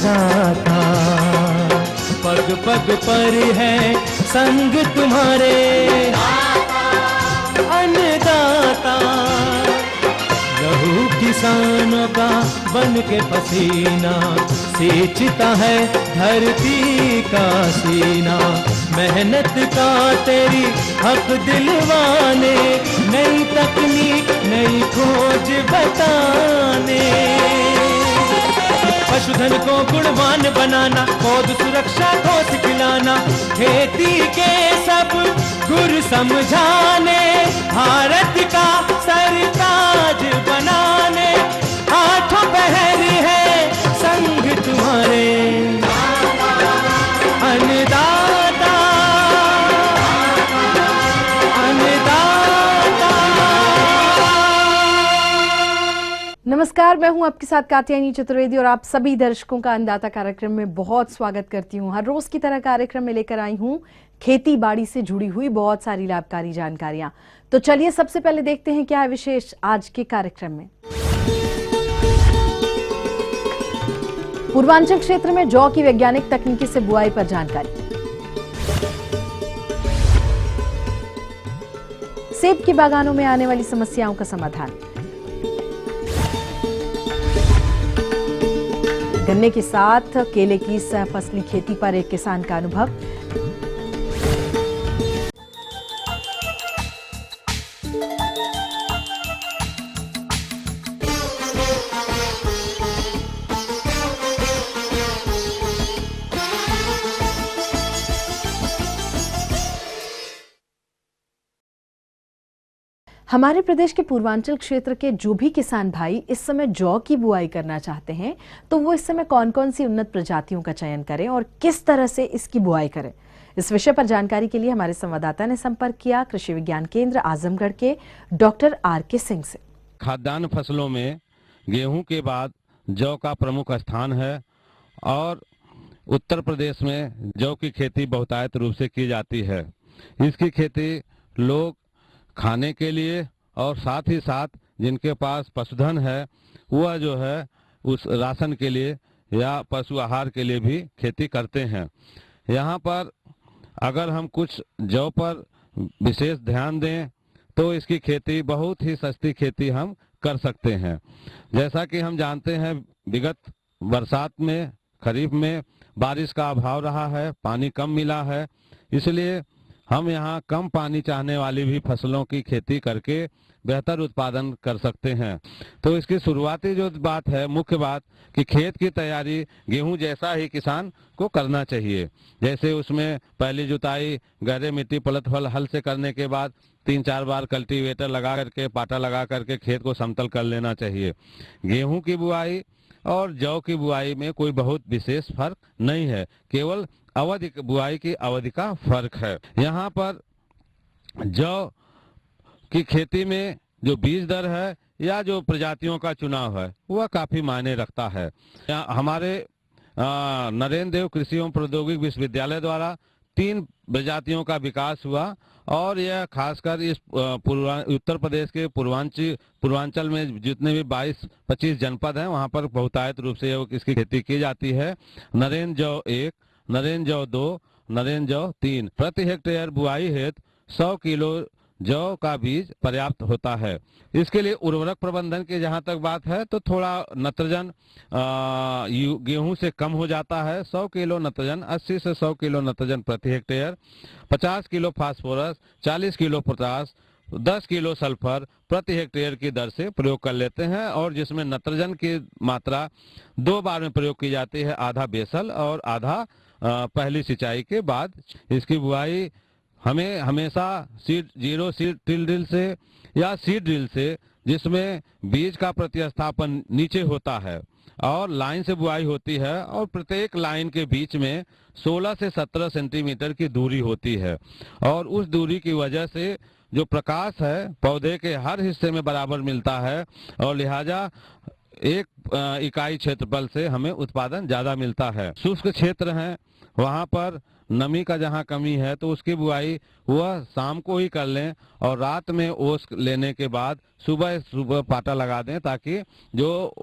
अन्नदाता, पग पग पर है संग तुम्हारे अन्नदाता। लहू किसानों का बन के पसीना सींचता है धरती का सीना। मेहनत का तेरी हक दिलवाने, नई तकनीक नई खोज बताने। पशुधन को गुणवान बनाना, पौध सुरक्षा को सिखलाना, खेती के सब गुर समझाने, भारत का सरताज बनाने। आठों पहर है संग तुम्हारे अन्नदाता, अन्नदाता। नमस्कार, मैं हूं आपके साथ कात्यायनी चतुर्वेदी और आप सभी दर्शकों का अन्नदाता कार्यक्रम में बहुत स्वागत करती हूं। हर रोज की तरह कार्यक्रम में लेकर आई हूं खेती बाड़ी से जुड़ी हुई बहुत सारी लाभकारी जानकारियां। तो चलिए सबसे पहले देखते हैं क्या है विशेष आज के कार्यक्रम में। पूर्वांचल क्षेत्र में जौ की वैज्ञानिक तकनीकी से बुआई पर जानकारी। सेब के बागानों में आने वाली समस्याओं का समाधान। गन्ने के साथ केले की सहफसली खेती पर एक किसान का अनुभव। हमारे प्रदेश के पूर्वांचल क्षेत्र के जो भी किसान भाई इस समय जौ की बुआई करना चाहते हैं तो वो इस समय कौन कौन सी उन्नत प्रजातियों का चयन करें और किस तरह से इसकी बुआई करें, इस विषय पर जानकारी के लिए हमारे संवाददाता ने संपर्क किया कृषि विज्ञान केंद्र आजमगढ़ के डॉक्टर आर.के. सिंह से। खाद्यान्न फसलों में गेहूं के बाद जौ का प्रमुख स्थान है और उत्तर प्रदेश में जौ की खेती बहुतायत रूप से की जाती है। इसकी खेती लोग खाने के लिए और साथ ही साथ जिनके पास पशुधन है वह जो है उस राशन के लिए या पशु आहार के लिए भी खेती करते हैं। यहाँ पर अगर हम कुछ जौ पर विशेष ध्यान दें तो इसकी खेती बहुत ही सस्ती खेती हम कर सकते हैं। जैसा कि हम जानते हैं विगत बरसात में खरीफ में बारिश का अभाव रहा है, पानी कम मिला है, इसलिए हम यहाँ कम पानी चाहने वाली भी फसलों की खेती करके बेहतर उत्पादन कर सकते हैं। तो इसकी शुरुआती जो बात है, मुख्य बात कि खेत की तैयारी गेहूं जैसा ही किसान को करना चाहिए। जैसे उसमें पहली जुताई गहरे मिट्टी पलट हल से करने के बाद 3-4 बार कल्टीवेटर लगा करके पाटा लगा करके खेत को समतल कर लेना चाहिए। गेहूं की बुआई और जौ की बुआई में कोई बहुत विशेष फर्क नहीं है, केवल अवधि बुआई की अवधि का फर्क है। यहाँ पर जौ की खेती में जो बीज दर है या जो प्रजातियों का चुनाव है वह काफी मायने रखता है। हमारे नरेंद्र देव कृषि एवं प्रौद्योगिकी विश्वविद्यालय द्वारा 3 प्रजातियों का विकास हुआ और यह खासकर इस उत्तर प्रदेश के पूर्वांचल में जितने भी 22-25 जनपद हैं वहां पर बहुतायत रूप से इसकी खेती की जाती है। नरेंद्र जौ 1, नरेंद्र जौ 2, नरेंद्र जौ 3। प्रति हेक्टेयर बुआई हेतु 100 किलो जौ का बीज पर्याप्त होता है। इसके लिए उर्वरक प्रबंधन की जहां तक बात है तो थोड़ा नत्रजन गेहूं से कम हो जाता है। 100 किलो नत्रजन 80 से 100 किलो नत्रजन प्रति hectare, 50 kilo phosphorus, 40 kilo potash, 10 kilo sulphur प्रति हेक्टेयर की दर से प्रयोग कर लेते हैं। और जिसमें नत्रजन की मात्रा 2 बार में प्रयोग की जाती है, आधा बेसल और आधा पहली सिंचाई के बाद। इसकी बुआई हमें हमेशा जीरो सीड ड्रिल से या सीड ड्रिल से, जिसमें बीज का प्रतिस्थापन नीचे होता है और लाइन से बुआई होती है और प्रत्येक लाइन के बीच में 16 से 17 सेंटीमीटर की दूरी होती है और उस दूरी की वजह से जो प्रकाश है पौधे के हर हिस्से में बराबर मिलता है और लिहाजा एक इकाई क्षेत्रफल से हमें उत्पादन ज्यादा मिलता है। शुष्क क्षेत्र हैं वहां पर नमी का जहाँ कमी है तो उसकी बुआई वह शाम को ही कर लें और रात में ओस लेने के बाद सुबह पाटा लगा दें, ताकि जो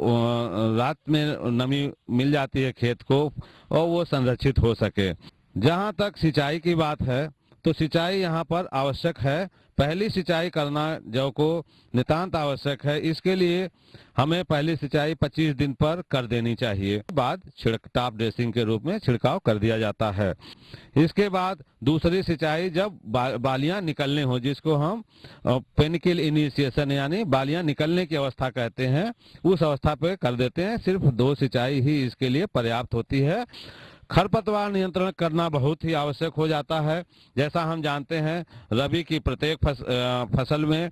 रात में नमी मिल जाती है खेत को और वो संरक्षित हो सके। जहाँ तक सिंचाई की बात है तो सिंचाई यहाँ पर आवश्यक है। पहली सिंचाई करना जौ को नितांत आवश्यक है। इसके लिए हमें पहली सिंचाई 25 दिन पर कर देनी चाहिए। बाद छिड़काव ड्रेसिंग के रूप में छिड़काव कर दिया जाता है। इसके बाद दूसरी सिंचाई जब बालियां निकलने हो, जिसको हम पेनिकल इनिशिएशन यानी बालियां निकलने की अवस्था कहते हैं, उस अवस्था पे कर देते हैं। सिर्फ 2 सिंचाई ही इसके लिए पर्याप्त होती है। खरपतवार नियंत्रण करना बहुत ही आवश्यक हो जाता है। जैसा हम जानते हैं रबी की प्रत्येक फसल में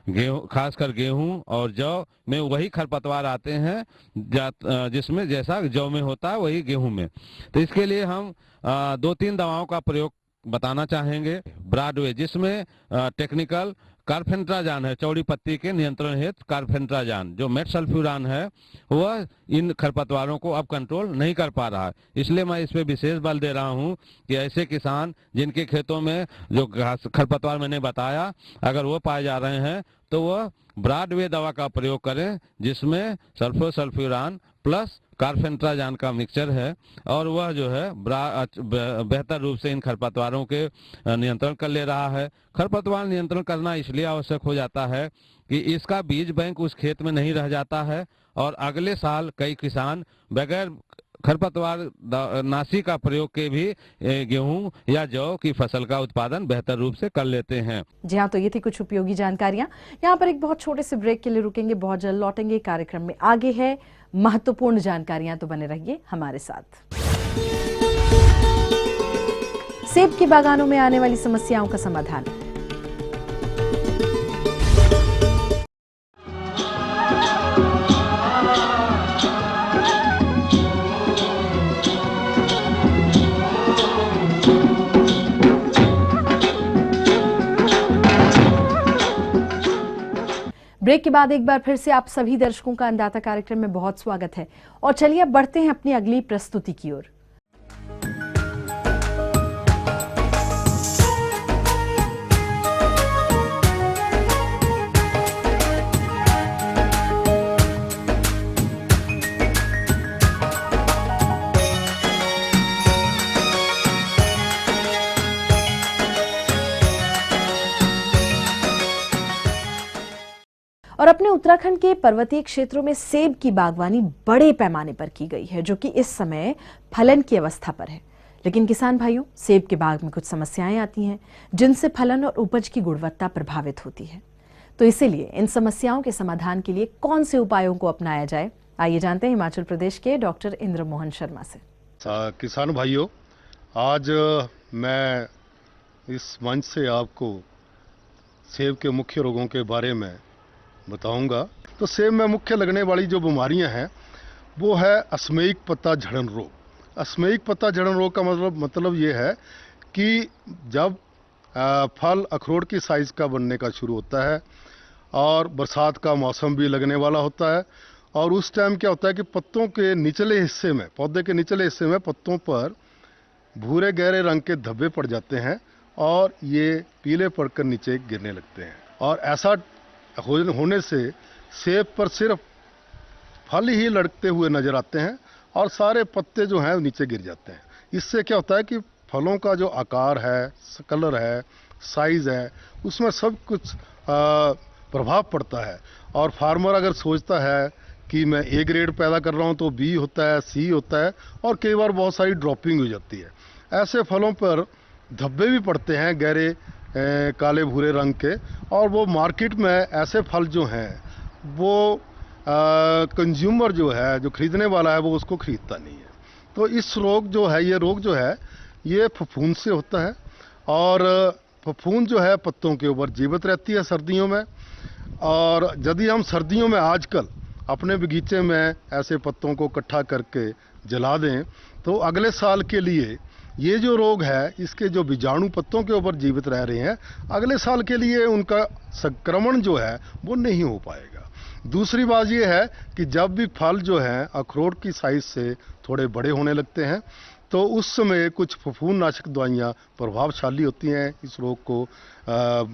गेहूं, खासकर गेहूं और जौ में वही खरपतवार आते हैं जिसमें जैसा जौ में होता है वही गेहूं में। तो इसके लिए हम 2-3 दवाओं का प्रयोग बताना चाहेंगे। ब्रॉडवे, जिसमें टेक्निकल कार्फेंट्राजान है, चौड़ी पत्ती के नियंत्रण हेतु कार्फेंट्राजान, जो मेटसल्फ्यूरान है वह इन खरपतवारों को अब कंट्रोल नहीं कर पा रहा है। इसलिए मैं इस पे विशेष बल दे रहा हूं कि ऐसे किसान जिनके खेतों में जो खरपतवार मैंने बताया अगर वो पाए जा रहे हैं तो वह ब्रॉडवे दवा का प्रयोग करें, जिसमें सल्फोसल्फ्यूरान प्लस कार्फेंट्राजान का मिक्सचर है और वह जो है बेहतर रूप से इन खरपतवारों के नियंत्रण कर ले रहा है। खरपतवार नियंत्रण करना इसलिए आवश्यक हो जाता है कि इसका बीज बैंक उस खेत में नहीं रह जाता है और अगले साल कई किसान बगैर खरपतवार नाशी का प्रयोग के भी गेहूं या जौ की फसल का उत्पादन बेहतर रूप से कर लेते हैं। जी हाँ, तो ये थी कुछ उपयोगी जानकारियां। यहाँ पर एक बहुत छोटे से ब्रेक के लिए रुकेंगे, बहुत जल्द लौटेंगे। कार्यक्रम में आगे है महत्वपूर्ण जानकारियां, तो बने रहिए हमारे साथ। सेब के बागानों में आने वाली समस्याओं का समाधान। ब्रेक के बाद एक बार फिर से आप सभी दर्शकों का अन्नदाता कार्यक्रम में बहुत स्वागत है और चलिए अब बढ़ते हैं अपनी अगली प्रस्तुति की ओर। और अपने उत्तराखंड के पर्वतीय क्षेत्रों में सेब की बागवानी बड़े पैमाने पर की गई है, जो कि इस समय फलन की अवस्था पर है। लेकिन किसान भाइयों, सेब के बाग में कुछ समस्याएं आती हैं जिनसे फलन और उपज की गुणवत्ता प्रभावित होती है। तो इसीलिए इन समस्याओं के समाधान के लिए कौन से उपायों को अपनाया जाए, आइए जानते हैं हिमाचल प्रदेश के डॉक्टर इंद्र मोहन शर्मा से। किसान भाइयों, आज मैं इस मंच से आपको सेब के मुख्य रोगों के बारे में बताऊंगा। तो सेब में मुख्य लगने वाली जो बीमारियां हैं वो है अस्मेयिक पत्ता झड़न रोग। अस्मेयिक पत्ता झड़न रोग का मतलब ये है कि जब फल अखरोट की साइज का बनने का शुरू होता है और बरसात का मौसम भी लगने वाला होता है और उस टाइम क्या होता है कि पत्तों के निचले हिस्से में, पौधे के निचले हिस्से में पत्तों पर भूरे गहरे रंग के धब्बे पड़ जाते हैं और ये पीले पड़कर नीचे गिरने लगते हैं। और ऐसा होने से सेब पर सिर्फ फल ही लटकते हुए नजर आते हैं और सारे पत्ते जो हैं नीचे गिर जाते हैं। इससे क्या होता है कि फलों का जो आकार है, कलर है, साइज है, उसमें सब कुछ प्रभाव पड़ता है। और फार्मर अगर सोचता है कि मैं ए ग्रेड पैदा कर रहा हूं तो बी होता है, सी होता है और कई बार बहुत सारी ड्रॉपिंग हो जाती है। ऐसे फलों पर धब्बे भी पड़ते हैं गहरे काले भूरे रंग के, और वो मार्केट में ऐसे फल जो हैं वो कंज्यूमर जो है, जो खरीदने वाला है, वो उसको खरीदता नहीं है। तो इस रोग जो है, ये रोग जो है ये फफूंद से होता है और फफूंद जो है पत्तों के ऊपर जीवित रहती है सर्दियों में। और यदि हम सर्दियों में आजकल अपने बगीचे में ऐसे पत्तों को इकट्ठा करके जला दें तो अगले साल के लिए ये जो रोग है, इसके जो बीजाणु पत्तों के ऊपर जीवित रह रहे हैं, अगले साल के लिए उनका संक्रमण जो है वो नहीं हो पाएगा। दूसरी बात ये है कि जब भी फल जो है अखरोट की साइज से थोड़े बड़े होने लगते हैं तो उस समय कुछ फफूंदनाशक दवाइयाँ प्रभावशाली होती हैं इस रोग को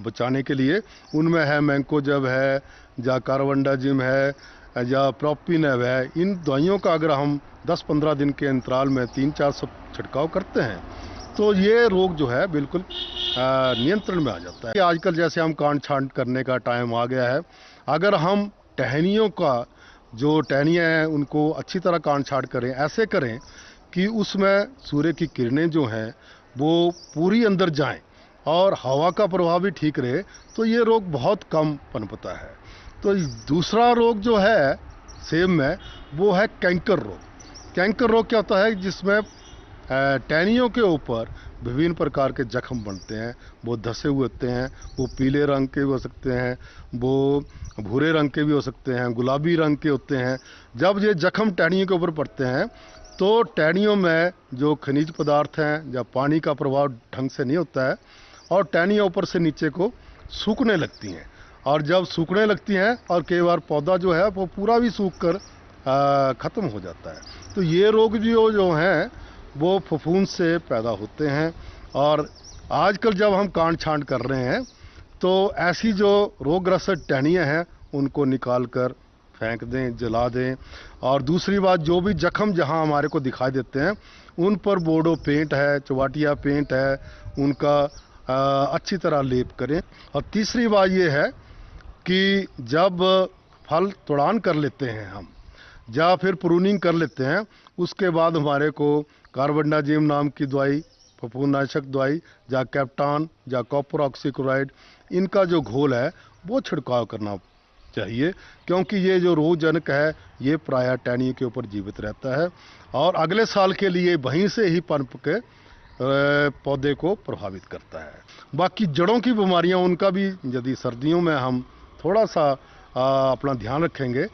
बचाने के लिए। उनमें है मैंकोजेब है, या कार्बेंडाजिम है, या प्रोपिनेब है। इन दवाइयों का अगर हम 10-15 दिन के अंतराल में 3-4 सब छिड़काव करते हैं तो ये रोग जो है बिल्कुल नियंत्रण में आ जाता है। आजकल जैसे हम काट छांट करने का टाइम आ गया है, अगर हम टहनियों का जो टहनियाँ हैं उनको अच्छी तरह काट छांट करें, ऐसे करें कि उसमें सूर्य की किरणें जो हैं वो पूरी अंदर जाएं और हवा का प्रभाव भी ठीक रहे, तो ये रोग बहुत कम पनपता है। तो दूसरा रोग जो है सेब में वो है कैंकर रोग। कैंकर रोग क्या होता है, जिसमें टहनियों के ऊपर विभिन्न प्रकार के जख्म बनते हैं। वो धसे हुए होते हैं, वो पीले रंग के भी हो सकते हैं, वो भूरे रंग के भी हो सकते हैं, गुलाबी रंग के होते हैं। जब ये जख्म टहनियों के ऊपर पड़ते हैं तो टहनियों में जो खनिज पदार्थ हैं या पानी का प्रभाव ढंग से नहीं होता है और टहनियाँ ऊपर से नीचे को सूखने लगती हैं। और जब सूखने लगती हैं और कई बार पौधा जो है वो पूरा भी सूख कर ख़त्म हो जाता है। तो ये रोग जो हैं वो फफूंद से पैदा होते हैं। और आजकल जब हम काट छांट कर रहे हैं तो ऐसी जो रोगग्रस्त टहनियाँ हैं उनको निकाल कर फेंक दें, जला दें। और दूसरी बात, जो भी जख्म जहां हमारे को दिखाई देते हैं उन पर बोर्डो पेंट है, चौवाटिया पेंट है, उनका अच्छी तरह लेप करें। और तीसरी बात ये है कि जब फल तोड़ान कर लेते हैं हम या फिर प्रूनिंग कर लेते हैं, उसके बाद हमारे को कार्बेंडाजिम नाम की दवाई, फफूंदनाशक दवाई, या कैप्टान या कॉपर ऑक्सीक्लोराइड, इनका जो घोल है वो छिड़काव करना चाहिए। क्योंकि ये जो रोगजनक है ये प्रायः टहनियों के ऊपर जीवित रहता है और अगले साल के लिए वहीं से ही पनप के पौधे को प्रभावित करता है। बाकी जड़ों की बीमारियां, उनका भी यदि सर्दियों में हम थोड़ा सा अपना ध्यान रखेंगे,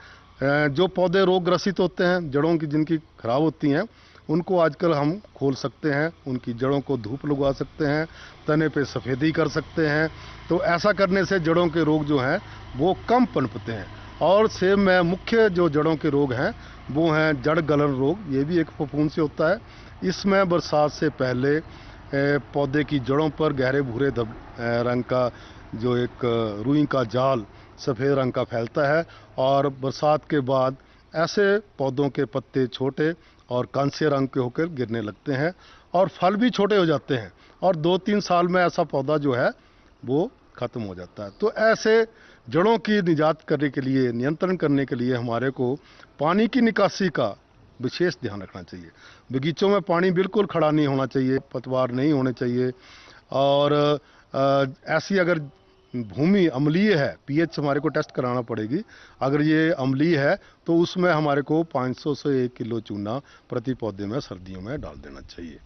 जो पौधे रोगग्रसित होते हैं, जड़ों की जिनकी खराब होती हैं, उनको आजकल हम खोल सकते हैं, उनकी जड़ों को धूप लगवा सकते हैं, तने पे सफ़ेदी कर सकते हैं। तो ऐसा करने से जड़ों के रोग जो हैं वो कम पनपते हैं। और सेब में मुख्य जो जड़ों के रोग हैं वो हैं जड़ गलन रोग। ये भी एक फफूंद से होता है। इसमें बरसात से पहले पौधे की जड़ों पर गहरे भूरे रंग का जो एक रुई का जाल सफ़ेद रंग का फैलता है और बरसात के बाद ऐसे पौधों के पत्ते छोटे और कांस्य रंग के होकर गिरने लगते हैं और फल भी छोटे हो जाते हैं और 2-3 साल में ऐसा पौधा जो है वो ख़त्म हो जाता है। तो ऐसे जड़ों की निजात करने के लिए, नियंत्रण करने के लिए हमारे को पानी की निकासी का विशेष ध्यान रखना चाहिए। बगीचों में पानी बिल्कुल खड़ा नहीं होना चाहिए, पतवार नहीं होने चाहिए। और ऐसी अगर भूमि अम्लीय है, पीएच हमारे को टेस्ट कराना पड़ेगी। अगर ये अम्लीय है तो उसमें हमारे को 500 से 1 किलो चूना प्रति पौधे में सर्दियों में डाल देना चाहिए।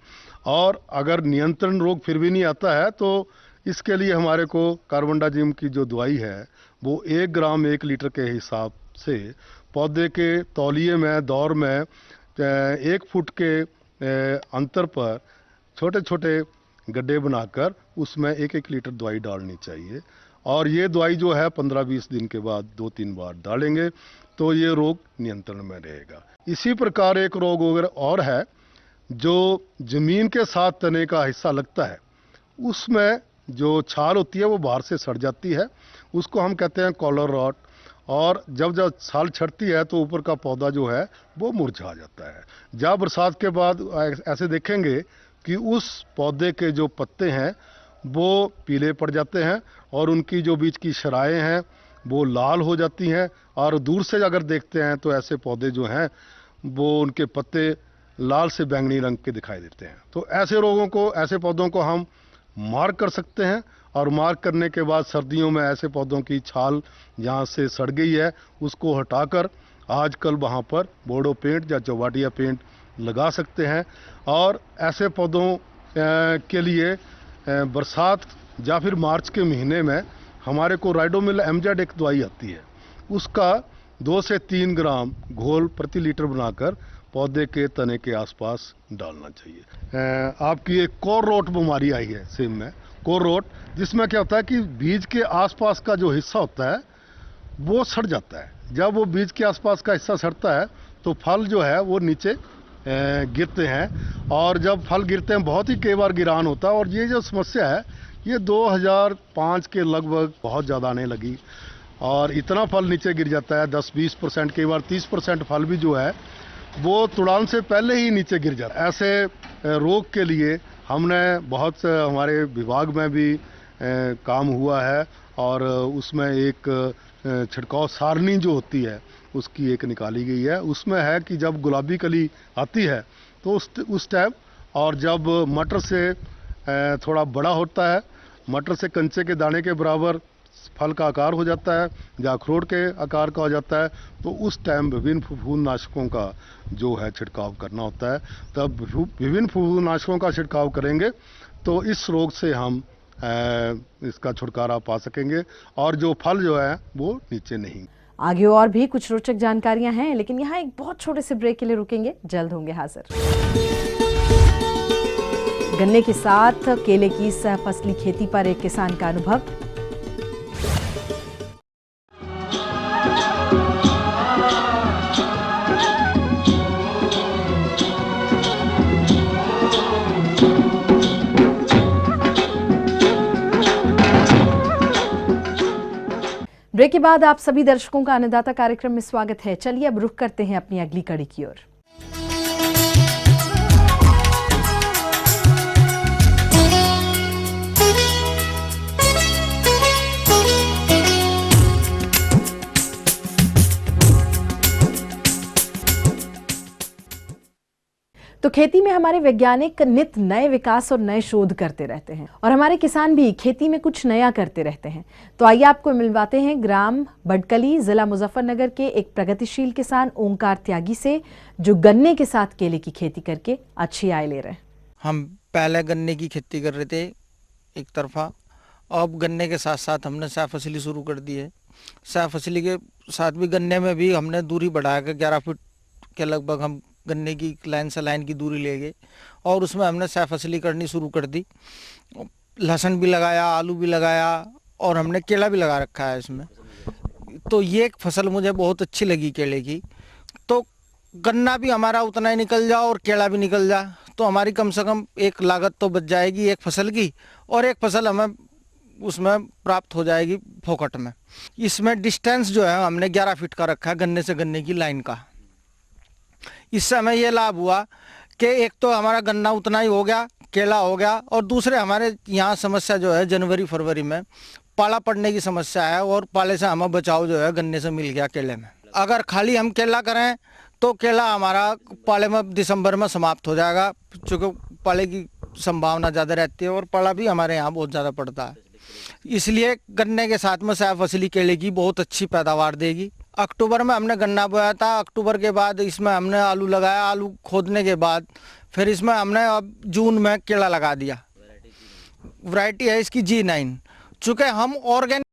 और अगर नियंत्रण रोग फिर भी नहीं आता है तो इसके लिए हमारे को कार्बेंडाजिम की जो दवाई है वो 1 ग्राम 1 लीटर के हिसाब से पौधे के तौलिए में, दौर में 1 फुट के अंतर पर छोटे छोटे गड्ढे बनाकर उसमें 1-1 लीटर दवाई डालनी चाहिए। और ये दवाई जो है 15-20 दिन के बाद 2-3 बार डालेंगे तो ये रोग नियंत्रण में रहेगा। इसी प्रकार एक रोग और है जो ज़मीन के साथ तने का हिस्सा लगता है, उसमें जो छाल होती है वो बाहर से सड़ जाती है, उसको हम कहते हैं कॉलर रॉट। और जब छाल छड़ती है तो ऊपर का पौधा जो है वो मुरझा जाता है। जब बरसात के बाद ऐसे देखेंगे कि उस पौधे के जो पत्ते हैं वो पीले पड़ जाते हैं और उनकी जो बीच की शराएं हैं वो लाल हो जाती हैं। और दूर से अगर देखते हैं तो ऐसे पौधे जो हैं वो उनके पत्ते लाल से बैंगनी रंग के दिखाई देते हैं। तो ऐसे रोगों को, ऐसे पौधों को हम मार्क कर सकते हैं। और मार्क करने के बाद सर्दियों में ऐसे पौधों की छाल जहाँ से सड़ गई है उसको हटाकर आजकल वहाँ पर बोर्डो पेंट या चौवाटिया पेंट लगा सकते हैं। और ऐसे पौधों के लिए बरसात या फिर मार्च के महीने में हमारे को राइडोमिल एमजेड एक दवाई आती है, उसका 2 से 3 ग्राम घोल प्रति लीटर बनाकर पौधे के तने के आसपास डालना चाहिए। आपकी एक कोर रोट बीमारी आई है सेब में, कोर रोट, जिसमें क्या होता है कि बीज के आसपास का जो हिस्सा होता है वो सड़ जाता है। जब वो बीज के आसपास का हिस्सा सड़ता है तो फल जो है वो नीचे गिरते हैं, और जब फल गिरते हैं बहुत ही कई बार गिरान होता है। और ये जो समस्या है ये 2005 के लगभग बहुत ज़्यादा आने लगी, और इतना फल नीचे गिर जाता है 10-20%, कई बार 30% फल भी जो है वो तुड़ान से पहले ही नीचे गिर जाता है। ऐसे रोग के लिए हमने बहुत से हमारे विभाग में भी काम हुआ है, और उसमें एक छिड़काव सारणी जो होती है उसकी एक निकाली गई है। उसमें है कि जब गुलाबी कली आती है तो उस टाइम, और जब मटर से थोड़ा बड़ा होता है, मटर से कंचे के दाने के बराबर फल का आकार हो जाता है या अखरोट के आकार का हो जाता है, तो उस टाइम विभिन्न फफूंदनाशकों का जो है छिड़काव करना होता है। तब विभिन्न फफूंदनाशकों का छिड़काव करेंगे तो इस रोग से हम इसका छुटकारा पा सकेंगे, और जो फल जो है वो नीचे नहीं। आगे और भी कुछ रोचक जानकारियां हैं, लेकिन यहाँ एक बहुत छोटे से ब्रेक के लिए रुकेंगे, जल्द होंगे हाजिर। गन्ने के साथ केले की सहफसली खेती पर एक किसान का अनुभव। ब्रेक के बाद आप सभी दर्शकों का अन्नदाता कार्यक्रम में स्वागत है। चलिए अब रुख करते हैं अपनी अगली कड़ी की ओर। तो खेती में हमारे वैज्ञानिक नित नए विकास और नए शोध करते रहते हैं, और हमारे किसान भी खेती में कुछ नया करते रहते हैं। तो आइए आपको मिलवाते हैं ग्राम बडकली, जिला मुजफ्फरनगर के एक प्रगतिशील किसान ओंकार त्यागी से, जो गन्ने के साथ केले की खेती करके अच्छी आय ले रहे हैं। हम पहले गन्ने की खेती कर रहे थे एक तरफा, अब गन्ने के साथ साथ हमने सहफसली शुरू कर दी है। सहफसली के साथ भी गन्ने में भी हमने दूरी बढ़ा के 11 फीट के लगभग हम गन्ने की लाइन से लाइन की दूरी ले गए, और उसमें हमने सहफसली करनी शुरू कर दी। लहसुन भी लगाया, आलू भी लगाया, और हमने केला भी लगा रखा है इसमें। तो ये फसल मुझे बहुत अच्छी लगी केले की। तो गन्ना भी हमारा उतना ही निकल जाए और केला भी निकल जाए, तो हमारी कम से कम एक लागत तो बच जाएगी एक फसल की, और एक फसल हमें उसमें प्राप्त हो जाएगी फोकट में। इसमें डिस्टेंस जो है हमने 11 फीट का रखा है गन्ने से गन्ने की लाइन का। इससे हमें ये लाभ हुआ कि एक तो हमारा गन्ना उतना ही हो गया, केला हो गया, और दूसरे हमारे यहाँ समस्या जो है जनवरी फरवरी में पाला पड़ने की समस्या है, और पाले से हमें बचाव जो है गन्ने से मिल गया केले में। अगर खाली हम केला करें तो केला हमारा पाले में दिसंबर में समाप्त हो जाएगा, चूँकि पाले की संभावना ज़्यादा रहती है, और पाला भी हमारे यहाँ बहुत ज़्यादा पड़ता है। इसलिए गन्ने के साथ में सहफसली केले की बहुत अच्छी पैदावार देगी। अक्टूबर में हमने गन्ना बोया था, अक्टूबर के बाद इसमें हमने आलू लगाया, आलू खोदने के बाद फिर इसमें हमने अब जून में केला लगा दिया। वैरायटी है इसकी G9। चूँकि हम ऑर्गेनिक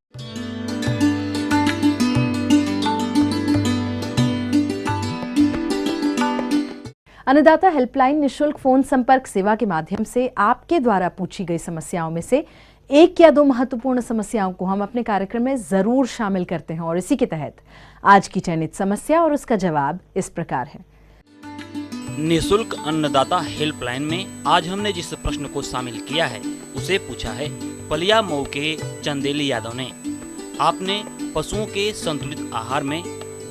अन्नदाता हेल्पलाइन निशुल्क फोन संपर्क सेवा के माध्यम से आपके द्वारा पूछी गई समस्याओं में से एक या दो महत्वपूर्ण समस्याओं को हम अपने कार्यक्रम में जरूर शामिल करते हैं, और इसी के तहत आज की चयनित समस्या और उसका जवाब इस प्रकार है। निशुल्क अन्नदाता हेल्पलाइन में आज हमने जिस प्रश्न को शामिल किया है उसे पूछा है पलिया मऊ के चंदेली यादव ने। आपने पशुओं के संतुलित आहार में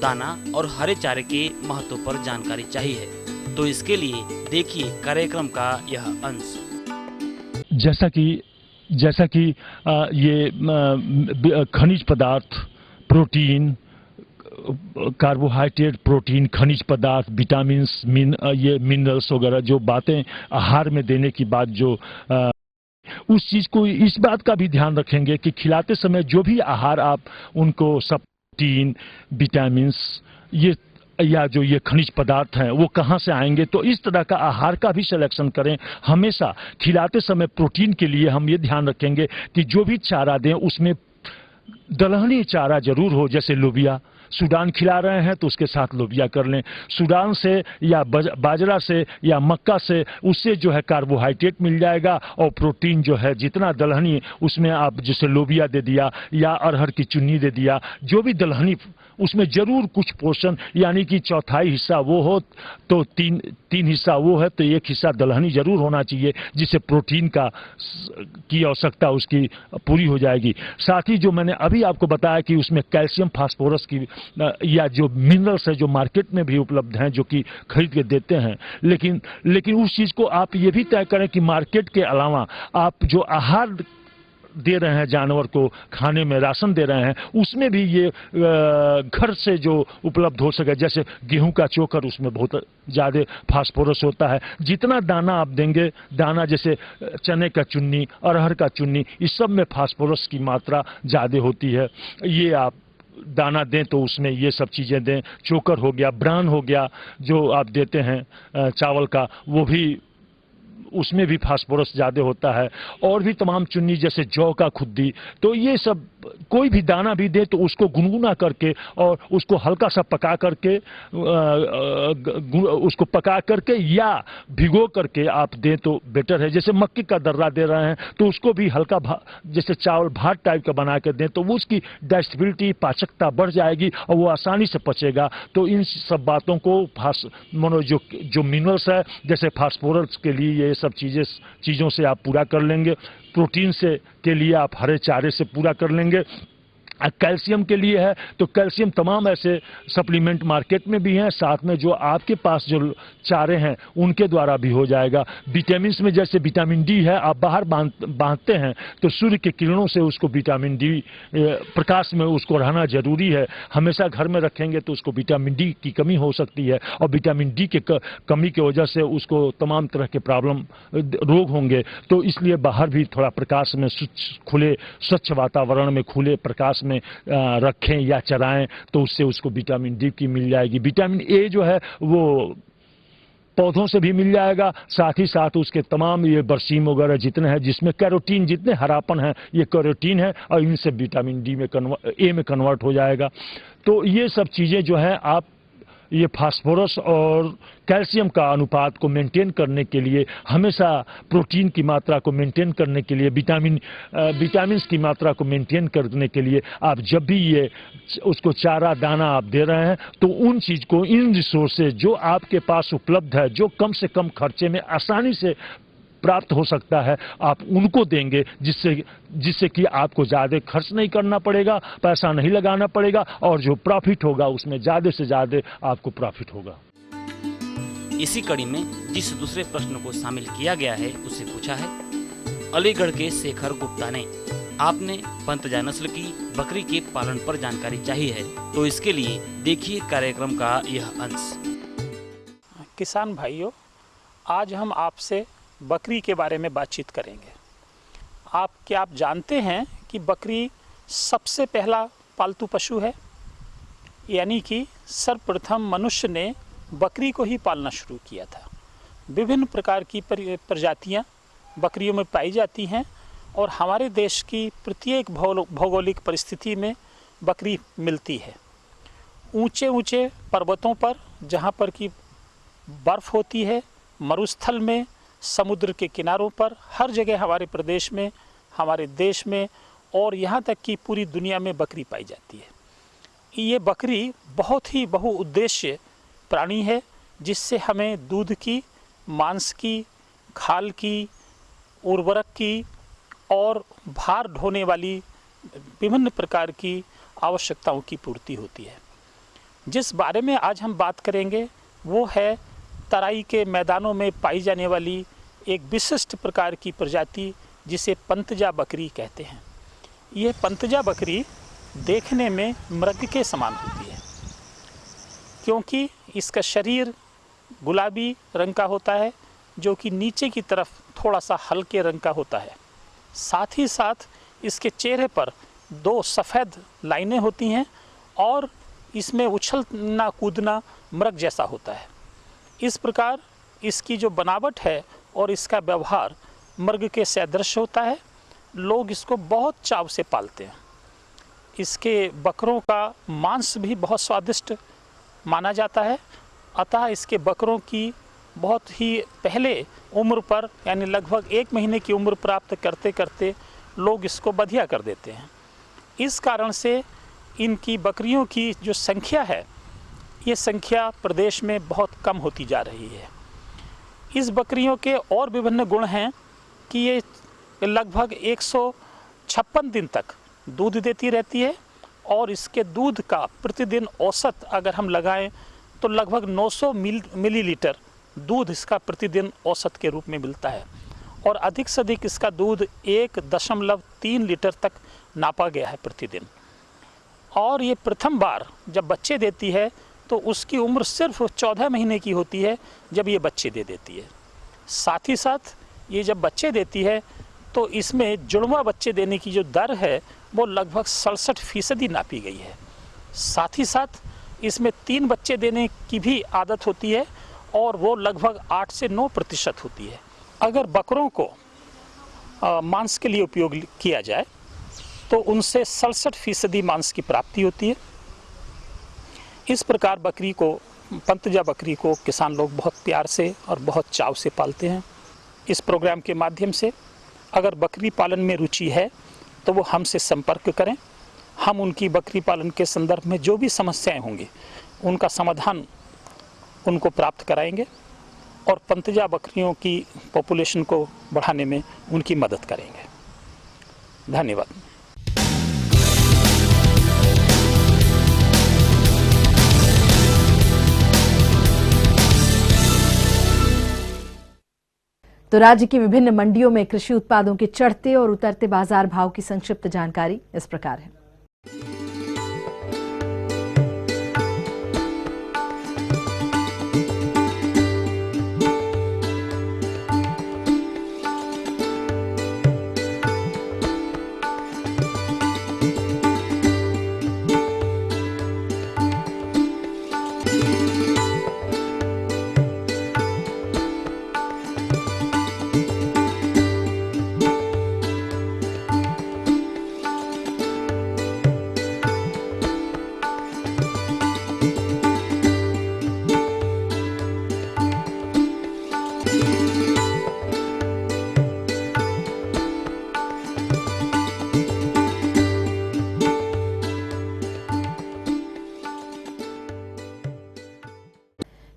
दाना और हरे चारे के महत्व पर जानकारी चाहिए, तो इसके लिए देखिए कार्यक्रम का यह अंश। जैसा कि ये खनिज पदार्थ, प्रोटीन, कार्बोहाइड्रेट, प्रोटीन, खनिज पदार्थ, विटामिन्स, ये मिनरल्स वगैरह जो बातें आहार में देने की बात, जो उस चीज को, इस बात का भी ध्यान रखेंगे कि खिलाते समय जो भी आहार आप उनको सब प्रोटीन, विटामिन्स, ये या जो ये खनिज पदार्थ हैं वो कहाँ से आएंगे, तो इस तरह का आहार का भी सिलेक्शन करें। हमेशा खिलाते समय प्रोटीन के लिए हम ये ध्यान रखेंगे कि जो भी चारा दें उसमें दलहनी चारा जरूर हो, जैसे लोबिया। सूडान खिला रहे हैं तो उसके साथ लोबिया कर लें। सूडान से या बाजरा से या मक्का से, उससे जो है कार्बोहाइड्रेट मिल जाएगा, और प्रोटीन जो है जितना दलहनी उसमें आप जैसे लोबिया दे दिया या अरहर की चुन्नी दे दिया, जो भी दलहनी उसमें जरूर कुछ पोर्शन यानी कि चौथाई हिस्सा वो हो तो तीन हिस्सा वो है तो एक हिस्सा दलहनी जरूर होना चाहिए, जिससे प्रोटीन की आवश्यकता उसकी पूरी हो जाएगी। साथ ही जो मैंने अभी आपको बताया कि उसमें कैल्शियम, फास्फोरस की या जो मिनरल्स है जो मार्केट में भी उपलब्ध हैं, जो कि खरीद के देते हैं, लेकिन उस चीज को आप ये भी तय करें कि मार्केट के अलावा आप जो आहार दे रहे हैं, जानवर को खाने में राशन दे रहे हैं, उसमें भी ये घर से जो उपलब्ध हो सके, जैसे गेहूं का चोकर, उसमें बहुत ज़्यादा फास्फोरस होता है। जितना दाना आप देंगे, दाना जैसे चने का चुन्नी, अरहर का चुन्नी, इस सब में फास्फोरस की मात्रा ज़्यादा होती है। ये आप दाना दें तो उसमें ये सब चीज़ें दें। चोकर हो गया, ब्रान हो गया जो आप देते हैं चावल का, वो भी उसमें भी फास्फोरस ज़्यादा होता है। और भी तमाम चुन्नी जैसे जौ का खुद्दी, तो ये सब कोई भी दाना भी दे तो उसको गुनगुना करके और उसको हल्का सा पका करके उसको पका करके या भिगो करके आप दें तो बेटर है। जैसे मक्की का दर्रा दे रहे हैं तो उसको भी हल्का जैसे चावल भात टाइप का बना के दें तो वो उसकी डाइजेस्टिबिलिटी, पाचकता बढ़ जाएगी और वो आसानी से पचेगा। तो इन सब बातों को जो मिनरल्स है जैसे फास्फोरस के लिए ये सब चीज़ों से आप पूरा कर लेंगे। प्रोटीन के लिए आप हरे चारे से पूरा कर लेंगे। कैल्शियम के लिए है तो कैल्शियम तमाम ऐसे सप्लीमेंट मार्केट में भी हैं, साथ में जो आपके पास जो चारे हैं उनके द्वारा भी हो जाएगा। विटामिन में जैसे विटामिन डी है, आप बाहर बांधते हैं तो सूर्य के किरणों से उसको विटामिन डी प्रकाश में उसको रहना जरूरी है। हमेशा घर में रखेंगे तो उसको विटामिन डी की कमी हो सकती है और विटामिन डी के कमी की वजह से उसको तमाम तरह के रोग होंगे। तो इसलिए बाहर भी थोड़ा प्रकाश में खुले स्वच्छ वातावरण में खुले प्रकाश में रखें या चराएं तो उससे उसको विटामिन डी की मिल जाएगी। विटामिन ए जो है वो पौधों से भी मिल जाएगा, साथ ही साथ उसके तमाम ये बरसीम वगैरह जितने हैं जिसमें कैरोटीन, जितने हरापन है ये कैरोटीन है और इनसे विटामिन डी में ए में कन्वर्ट हो जाएगा। तो ये सब चीज़ें जो है आप ये फास्फोरस और कैल्शियम का अनुपात को मेंटेन करने के लिए, हमेशा प्रोटीन की मात्रा को मेंटेन करने के लिए, विटामिन की मात्रा को मेंटेन करने के लिए आप जब भी ये उसको चारा दाना आप दे रहे हैं तो उन चीज़ को, इन रिसोर्सेज जो आपके पास उपलब्ध है, जो कम से कम खर्चे में आसानी से प्राप्त हो सकता है, आप उनको देंगे, जिससे कि आपको ज़्यादा खर्च नहीं करना पड़ेगा, पैसा नहीं लगाना पड़ेगा और जो प्रॉफिट होगा उसमें ज़्यादा से ज़्यादा आपको प्रॉफिट होगा। इसी कड़ी में जिस दूसरे प्रश्न को शामिल किया गया है उसे पूछा है अलीगढ़ के शेखर गुप्ता ने। आपने पंतजा नस्ल की बकरी के पालन पर जानकारी चाहिए है तो इसके लिए देखिए कार्यक्रम का यह अंश। किसान भाइयों, आज हम आपसे बकरी के बारे में बातचीत करेंगे। क्या आप जानते हैं कि बकरी सबसे पहला पालतू पशु है, यानी कि सर्वप्रथम मनुष्य ने बकरी को ही पालना शुरू किया था। विभिन्न प्रकार की प्रजातियां बकरियों में पाई जाती हैं और हमारे देश की प्रत्येक भौगोलिक परिस्थिति में बकरी मिलती है। ऊंचे ऊंचे पर्वतों पर जहां पर कि बर्फ़ होती है, मरुस्थल में, समुद्र के किनारों पर, हर जगह हमारे प्रदेश में, हमारे देश में और यहाँ तक कि पूरी दुनिया में बकरी पाई जाती है। ये बकरी बहुत ही बहुउद्देश्य प्राणी है जिससे हमें दूध की, मांस की, खाल की, उर्वरक की और भार ढोने वाली विभिन्न प्रकार की आवश्यकताओं की पूर्ति होती है। जिस बारे में आज हम बात करेंगे वो है तराई के मैदानों में पाई जाने वाली एक विशिष्ट प्रकार की प्रजाति जिसे पंतजा बकरी कहते हैं। यह पंतजा बकरी देखने में मृग के समान होती है क्योंकि इसका शरीर गुलाबी रंग का होता है जो कि नीचे की तरफ थोड़ा सा हल्के रंग का होता है। साथ ही साथ इसके चेहरे पर 2 सफ़ेद लाइनें होती हैं और इसमें उछलना कूदना मृग जैसा होता है। इस प्रकार इसकी जो बनावट है और इसका व्यवहार मृग के सदृश होता है। लोग इसको बहुत चाव से पालते हैं। इसके बकरों का मांस भी बहुत स्वादिष्ट माना जाता है। अतः इसके बकरों की बहुत ही पहले उम्र पर, यानी लगभग 1 महीने की उम्र प्राप्त करते करते लोग इसको बधिया कर देते हैं। इस कारण से इनकी बकरियों की जो संख्या है, ये संख्या प्रदेश में बहुत कम होती जा रही है। इस बकरियों के और विभिन्न गुण हैं कि ये लगभग 156 दिन तक दूध देती रहती है और इसके दूध का प्रतिदिन औसत अगर हम लगाएं तो लगभग 900 मिलीलीटर दूध इसका प्रतिदिन औसत के रूप में मिलता है और अधिक से अधिक इसका दूध 1.3 लीटर तक नापा गया है प्रतिदिन। और ये प्रथम बार जब बच्चे देती है तो उसकी उम्र सिर्फ 14 महीने की होती है जब ये बच्चे दे देती है। साथ ही साथ ये जब बच्चे देती है तो इसमें जुड़वा बच्चे देने की जो दर है वो लगभग 67% नापी गई है। साथ ही साथ इसमें 3 बच्चे देने की भी आदत होती है और वो लगभग 8 से 9% होती है। अगर बकरों को मांस के लिए उपयोग किया जाए तो उनसे 67% मांस की प्राप्ति होती है। इस प्रकार बकरी को, पंतजा बकरी को किसान लोग बहुत प्यार से और बहुत चाव से पालते हैं। इस प्रोग्राम के माध्यम से अगर बकरी पालन में रुचि है तो वो हमसे संपर्क करें। हम उनकी बकरी पालन के संदर्भ में जो भी समस्याएं होंगी उनका समाधान उनको प्राप्त कराएंगे और पंतजा बकरियों की पॉपुलेशन को बढ़ाने में उनकी मदद करेंगे। धन्यवाद। तो राज्य की विभिन्न मंडियों में कृषि उत्पादों के चढ़ते और उतरते बाजार भाव की संक्षिप्त जानकारी इस प्रकार है।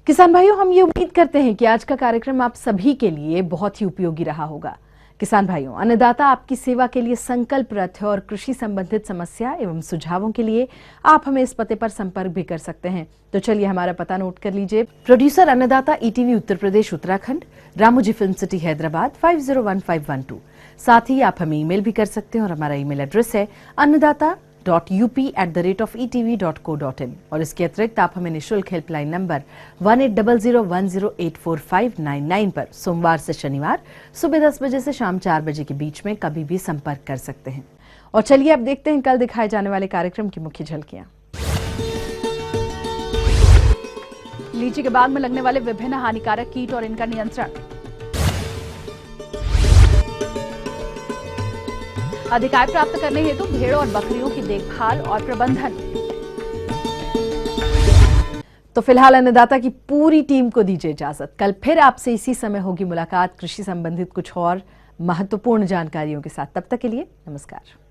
किसान भाइयों, हम ये उम्मीद करते हैं कि आज का कार्यक्रम आप सभी के लिए बहुत ही उपयोगी रहा होगा। किसान भाइयों, अन्नदाता आपकी सेवा के लिए संकल्परत है और कृषि संबंधित समस्या एवं सुझावों के लिए आप हमें इस पते पर संपर्क भी कर सकते हैं। तो चलिए हमारा पता नोट कर लीजिए। प्रोड्यूसर अन्नदाता, ETV Uttar Pradesh Uttarakhand, Ramoji film city Hyderabad 501512। साथ ही आप हमें ईमेल भी कर सकते हैं और हमारा ईमेल एड्रेस है annadatta.up@etv.co.in। और इसके अतिरिक्त आप हमें निःशुल्क हेल्पलाइन नंबर 180010084599 पर सोमवार से शनिवार सुबह 10 बजे से शाम 4 बजे के बीच में कभी भी संपर्क कर सकते हैं। और चलिए अब देखते हैं कल दिखाए जाने वाले कार्यक्रम की मुख्य झलकियां। लीची के बाग में लगने वाले विभिन्न हानिकारक कीट और इनका नियंत्रण, अधिकार प्राप्त करने हेतु भेड़ और बकरियों की देखभाल और प्रबंधन। तो फिलहाल अन्नदाता की पूरी टीम को दीजिए इजाजत। कल फिर आपसे इसी समय होगी मुलाकात कृषि संबंधित कुछ और महत्वपूर्ण जानकारियों के साथ। तब तक के लिए नमस्कार।